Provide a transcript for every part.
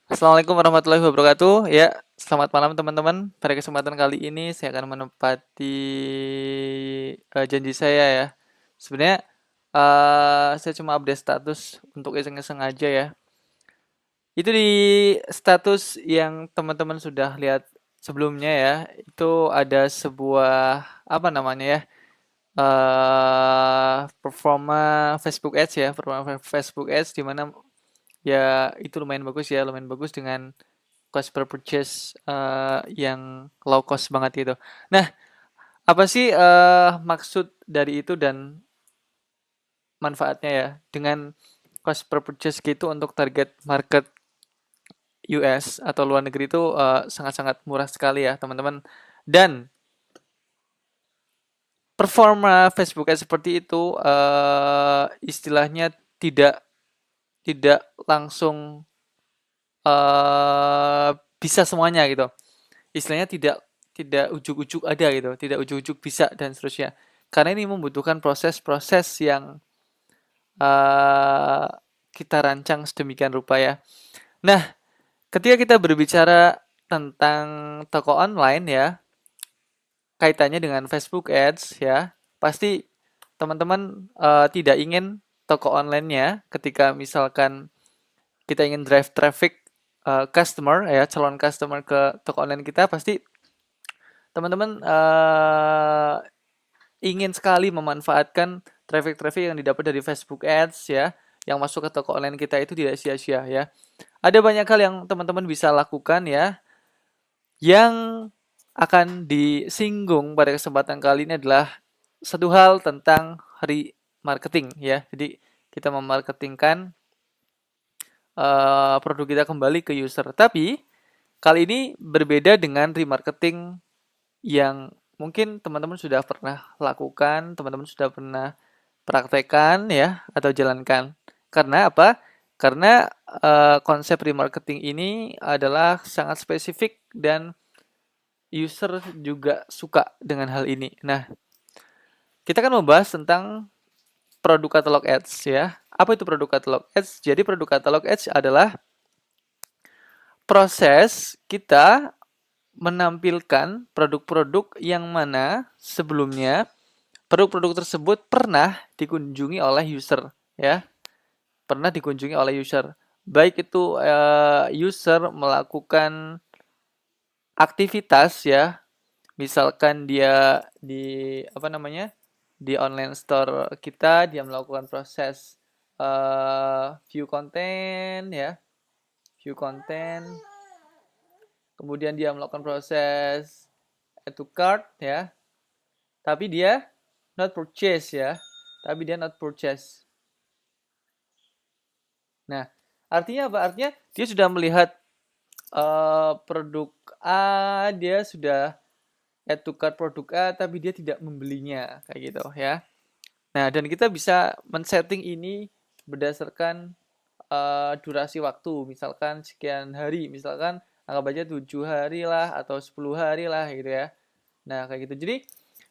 Assalamualaikum warahmatullahi wabarakatuh. Ya, selamat malam teman-teman. Pada kesempatan kali ini saya akan menepati janji saya ya. Sebenarnya saya cuma update status untuk iseng-iseng aja ya. Itu di status yang teman-teman sudah lihat sebelumnya ya. Itu ada sebuah apa namanya ya? Performa Facebook Ads ya, performa Facebook Ads di mana ya itu lumayan bagus ya, lumayan bagus dengan cost per purchase yang low cost banget gitu. Nah, apa sih maksud dari itu dan manfaatnya ya? Dengan cost per purchase gitu untuk target market US atau luar negeri itu sangat-sangat murah sekali ya, teman-teman. Dan performa Facebook Ads seperti itu istilahnya tidak tidak langsung eh bisa semuanya gitu. Istilahnya tidak tidak ujuk-ujuk ada gitu, tidak ujuk-ujuk bisa dan seterusnya. Karena ini membutuhkan proses-proses yang uh, kita rancang sedemikian rupa ya. Nah, ketika kita berbicara tentang toko online ya, kaitannya dengan Facebook Ads ya, pasti teman-teman tidak ingin toko online-nya ketika misalkan kita ingin drive traffic customer ya, calon customer ke toko online kita, pasti teman-teman ingin sekali memanfaatkan traffic-traffic yang didapat dari Facebook Ads ya, yang masuk ke toko online kita itu tidak sia-sia ya. Ada banyak hal yang teman-teman bisa lakukan ya, yang akan disinggung pada kesempatan kali ini adalah satu hal tentang remarketing ya. Jadi kita memarketingkan produk kita kembali ke user. Tapi kali ini berbeda dengan remarketing yang mungkin teman-teman sudah pernah lakukan, teman-teman sudah pernah praktekkan ya atau jalankan. Karena apa? Karena konsep remarketing ini adalah sangat spesifik dan user juga suka dengan hal ini. Nah, kita akan membahas tentang produk katalog ads ya. Apa itu produk katalog ads? Jadi produk katalog ads adalah proses kita menampilkan produk-produk yang mana sebelumnya produk-produk tersebut pernah dikunjungi oleh user ya, pernah dikunjungi oleh user. Baik itu user melakukan aktivitas ya, misalkan dia di apa namanya? Di online store kita dia melakukan proses view konten ya, view konten. Kemudian dia melakukan proses add to cart ya, tapi dia not purchase ya, tapi dia not purchase. Nah, artinya apa? Artinya dia sudah melihat produk A, dia sudah add to cart produk A, tapi dia tidak membelinya, kayak gitu ya. Nah, dan kita bisa men-setting ini berdasarkan durasi waktu, misalkan sekian hari, misalkan anggap aja 7 hari lah atau 10 hari lah gitu ya. Nah, kayak gitu. Jadi,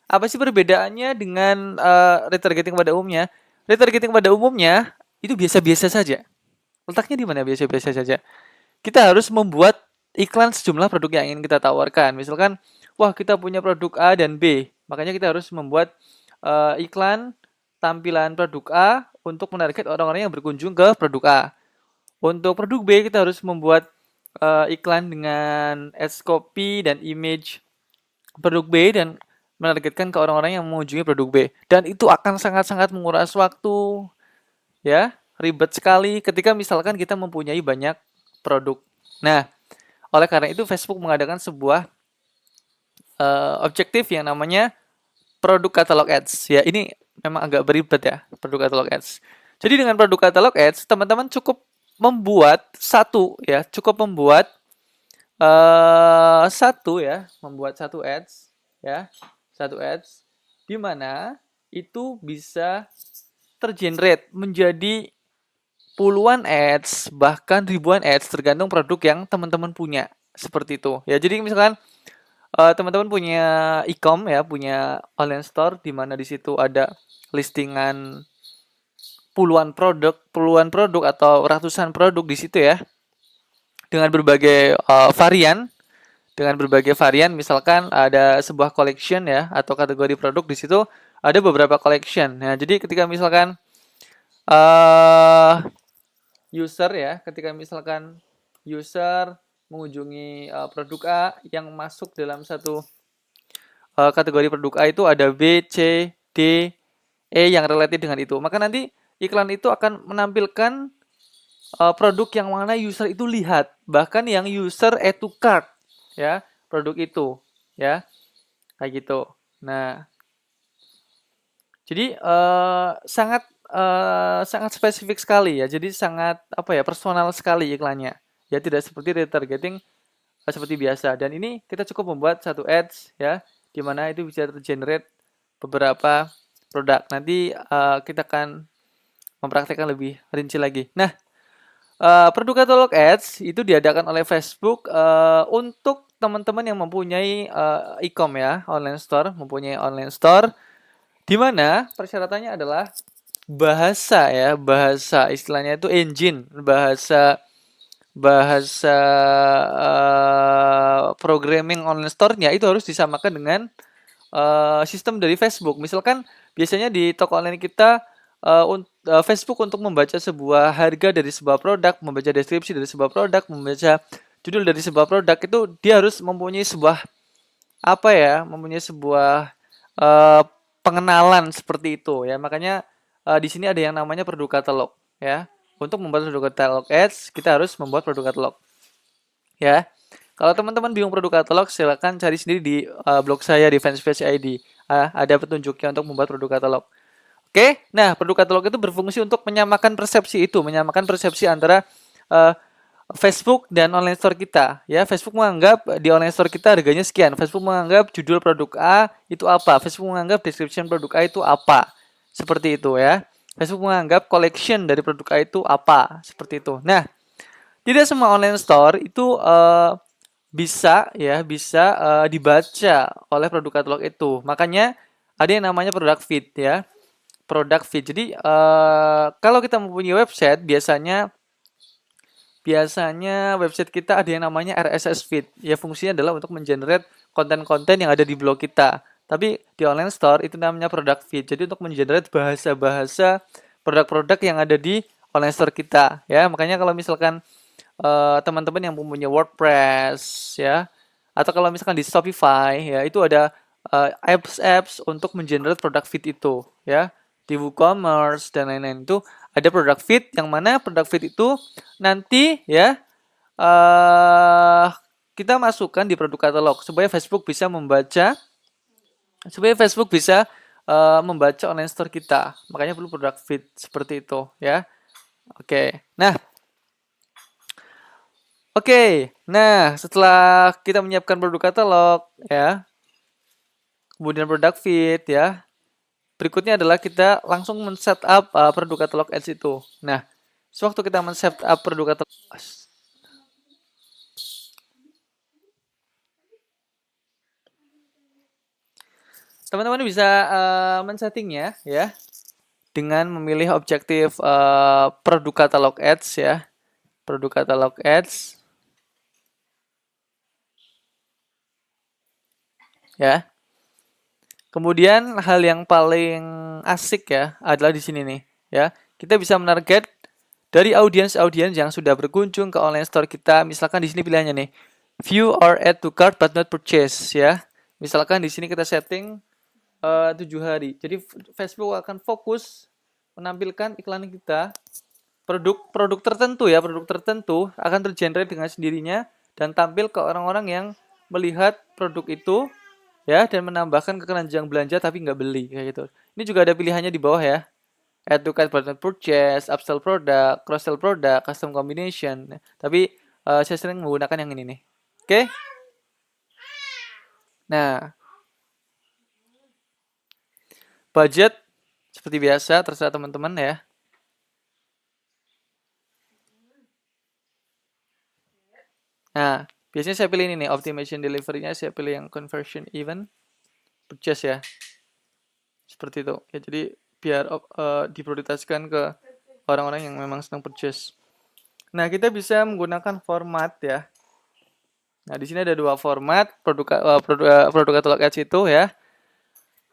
apa sih perbedaannya dengan retargeting pada umumnya? Retargeting pada umumnya itu biasa-biasa saja. Letaknya di mana biasa-biasa saja? Kita harus membuat iklan sejumlah produk yang ingin kita tawarkan. Misalkan, wah kita punya produk A dan B, makanya kita harus membuat iklan tampilan produk A untuk menarget orang-orang yang berkunjung ke produk A. Untuk produk B kita harus membuat iklan dengan ads copy dan image produk B dan menargetkan ke orang-orang yang mengunjungi produk B. Dan itu akan sangat-sangat menguras waktu, ya, ribet sekali ketika misalkan kita mempunyai banyak produk. Nah, oleh karena itu Facebook mengadakan sebuah objektif yang namanya produk katalog ads. Ya, ini memang agak beribet ya, produk katalog ads. Jadi dengan produk katalog ads, teman-teman cukup membuat satu ya, cukup membuat satu ya, membuat satu ads ya, satu ads di mana itu bisa tergenerate menjadi puluhan ads, bahkan ribuan ads tergantung produk yang teman-teman punya. Seperti itu. Ya, jadi misalkan teman-teman punya e-com ya, punya online store di mana di situ ada listingan puluhan produk atau ratusan produk di situ ya. dengan berbagai varian. Dengan berbagai varian, misalkan ada sebuah collection ya atau kategori produk di situ ada beberapa collection. Nah, jadi ketika misalkan uh, user ya, ketika misalkan user mengunjungi produk A yang masuk dalam satu kategori produk A itu ada B, C, D, E yang related dengan itu. Maka nanti iklan itu akan menampilkan produk yang mana user itu lihat, bahkan yang user add to cart ya, produk itu ya, kayak gitu. Nah, jadi sangat spesifik sekali ya. Jadi sangat apa ya, personal sekali iklannya. Ya tidak seperti retargeting seperti biasa. Dan ini kita cukup membuat satu ads ya, di mana itu bisa tergenerate beberapa produk. Nanti kita akan mempraktekkan lebih rinci lagi. Nah, produk katalog ads itu diadakan oleh Facebook untuk teman-teman yang mempunyai e-com ya, online store, mempunyai online store, di mana persyaratannya adalah bahasa ya, bahasa istilahnya itu engine, bahasa bahasa programming online store-nya itu harus disamakan dengan sistem dari Facebook. Misalkan biasanya di toko online kita Facebook untuk membaca sebuah harga dari sebuah produk, membaca deskripsi dari sebuah produk, membaca judul dari sebuah produk itu dia harus mempunyai sebuah apa ya, mempunyai sebuah eh, pengenalan seperti itu ya. Makanya di sini ada yang namanya produk katalog ya. Untuk membuat produk katalog ads, kita harus membuat produk katalog ya. Kalau teman-teman bingung produk katalog, silakan cari sendiri di blog saya di Fanspage ID. Ada petunjuknya untuk membuat produk katalog. Oke, nah produk katalog itu berfungsi untuk menyamakan persepsi itu, menyamakan persepsi antara uh, Facebook dan online store kita. Ya, Facebook menganggap di online store kita harganya sekian. Facebook menganggap judul produk A itu apa. Facebook menganggap description produk A itu apa. Seperti itu ya. Facebook menganggap collection dari produk A itu apa. Seperti itu. Nah, tidak semua online store itu bisa dibaca oleh produk katalog itu. Makanya ada yang namanya product feed ya. Product feed. Jadi kalau kita mempunyai website biasanya website kita ada yang namanya RSS feed. Ya fungsinya adalah untuk mengenerate konten-konten yang ada di blog kita. Tapi di online store itu namanya product feed. Jadi untuk mengenerate bahasa-bahasa produk-produk yang ada di online store kita. Ya makanya kalau misalkan teman-teman yang mempunyai WordPress ya, atau kalau misalkan di Shopify ya itu ada apps-apps untuk mengenerate produk feed itu ya, di WooCommerce dan lain-lain itu ada produk feed yang mana produk feed itu nanti ya uh, kita masukkan di produk katalog supaya Facebook bisa membaca online store kita. Makanya perlu produk feed seperti itu ya. Oke. Nah, setelah kita menyiapkan produk katalog ya, kemudian produk feed ya, berikutnya adalah kita langsung men-setup produk katalog ads itu. Nah, sewaktu kita men-setup produk katalog, teman-teman bisa men-settingnya ya dengan memilih objektif produk katalog ads ya, produk katalog ads ya. Kemudian hal yang paling asik ya adalah di sini nih ya. Kita bisa menarget dari audiens-audiens yang sudah berkunjung ke online store kita. Misalkan di sini pilihannya nih, view or add to cart but not purchase ya. Misalkan di sini kita setting 7 hari. Jadi Facebook akan fokus menampilkan iklan kita produk tertentu ya, produk tertentu akan tergenerate dengan sendirinya dan tampil ke orang-orang yang melihat produk itu ya dan menambahkan ke keranjang belanja tapi nggak beli kayak gitu. Ini juga ada pilihannya di bawah ya. Add to cart but not purchase, upsell product, cross sell product, custom combination. Tapi saya sering menggunakan yang ini nih. Oke. Nah, budget seperti biasa terserah teman-teman ya. Nah, biasanya saya pilih ini nih, optimization delivery-nya saya pilih yang conversion event purchase ya. Seperti itu. Ya, jadi biar diprioritaskan ke orang-orang yang memang sedang purchase. Nah, kita bisa menggunakan format ya. Nah, di sini ada dua format produk katalog ads itu ya.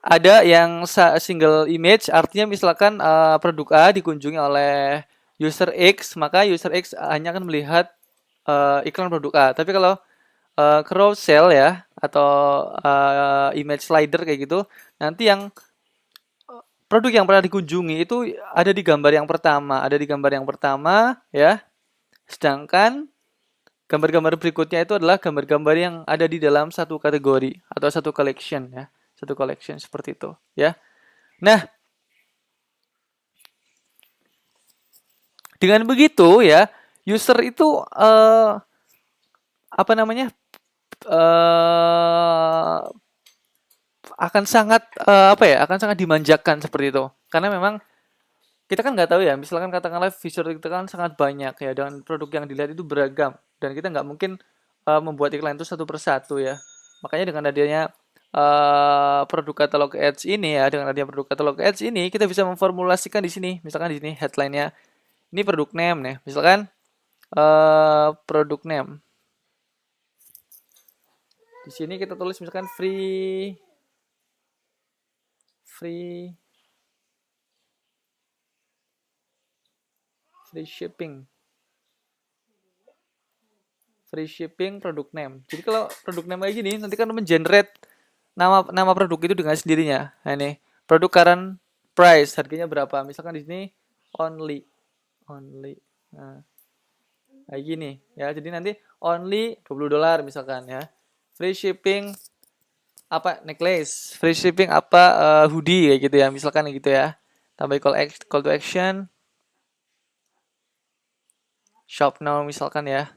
Ada yang single image, artinya misalkan produk A dikunjungi oleh user X, maka user X hanya akan melihat iklan produk A. Tapi kalau carousel ya atau image slider kayak gitu, nanti yang produk yang pernah dikunjungi itu ada di gambar yang pertama ya. Sedangkan gambar-gambar berikutnya itu adalah gambar-gambar yang ada di dalam satu kategori atau satu collection ya. Satu collection seperti itu ya. Nah, dengan begitu ya, user itu apa namanya? eh akan sangat apa ya? Akan sangat dimanjakan seperti itu. Karena memang kita kan nggak tahu ya, misalkan katakanlah fitur kita kan sangat banyak ya, dan produk yang dilihat itu beragam, dan kita nggak mungkin membuat iklan itu satu persatu ya. Makanya dengan adanya produk katalog ads ini ya, dengan adanya produk katalog ads ini, kita bisa memformulasikan di sini, misalkan di sini headline-nya, ini produk name nih, misalkan produk name. Di sini kita tulis misalkan free shipping. Free shipping produk name. Jadi kalau produk name kayak gini nanti kan mengenerate nama produk itu dengan sendirinya. Nah, ini produk current price, harganya berapa? Misalkan di sini only. Nah, kayak gini ya. Jadi nanti only $20 misalkan ya. Free shipping apa necklace, free shipping apa hoodie kayak gitu ya. Misalkan gitu ya. Tambah call to action. Shop now misalkan ya.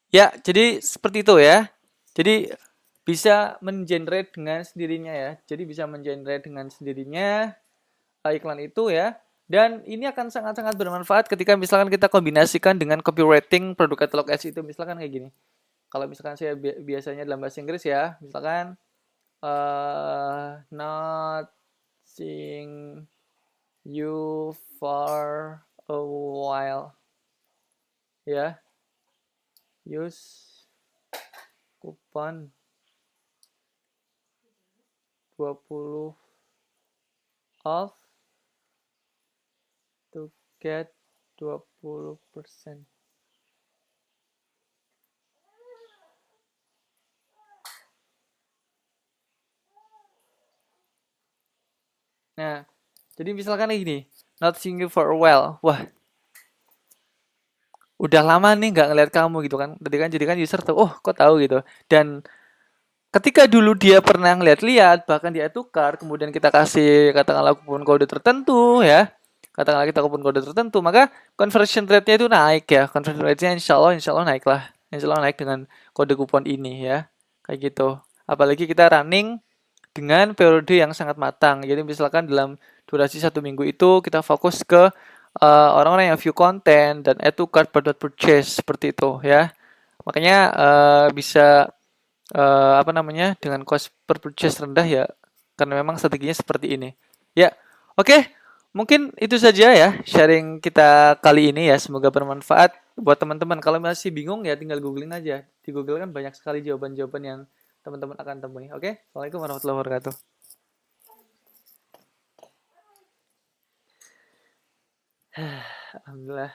Ya, jadi seperti itu ya. Jadi bisa mengenerate dengan sendirinya ya. Jadi bisa mengenerate dengan sendirinya iklan itu ya. Dan ini akan sangat-sangat bermanfaat ketika misalkan kita kombinasikan dengan copywriting produk katalog ads itu, misalkan kayak gini. Kalau misalkan saya biasanya dalam bahasa Inggris ya, misalkan not seeing you for a while ya. Use kupon 20 off to get 20%. Nah, jadi misalkan gini, not seeing you for a while. Wah, udah lama nih nggak ngeliat kamu gitu kan. Jadi kan user tuh, oh kok tahu gitu. Dan ketika dulu dia pernah ngeliat-liat, bahkan dia tukar, kemudian kita kasih katakanlah kupon kode tertentu ya. Katakanlah kita kupon kode tertentu, maka conversion rate-nya itu naik ya. Conversion rate-nya insya Allah naik lah. Insya Allah naik dengan kode kupon ini ya. Kayak gitu. Apalagi kita running dengan periode yang sangat matang. Jadi misalkan dalam durasi 1 minggu itu kita fokus ke orang-orang yang view konten dan add to cart but not purchase seperti itu ya. Makanya bisa apa namanya dengan cost per purchase rendah ya, karena memang strateginya seperti ini. Ya, oke. Mungkin itu saja ya sharing kita kali ini ya. Semoga bermanfaat buat teman-teman. Kalau masih bingung ya tinggal googling aja. Di Google kan banyak sekali jawaban-jawaban yang teman-teman akan temui. Oke? Assalamualaikum warahmatullahi wabarakatuh. Alhamdulillah.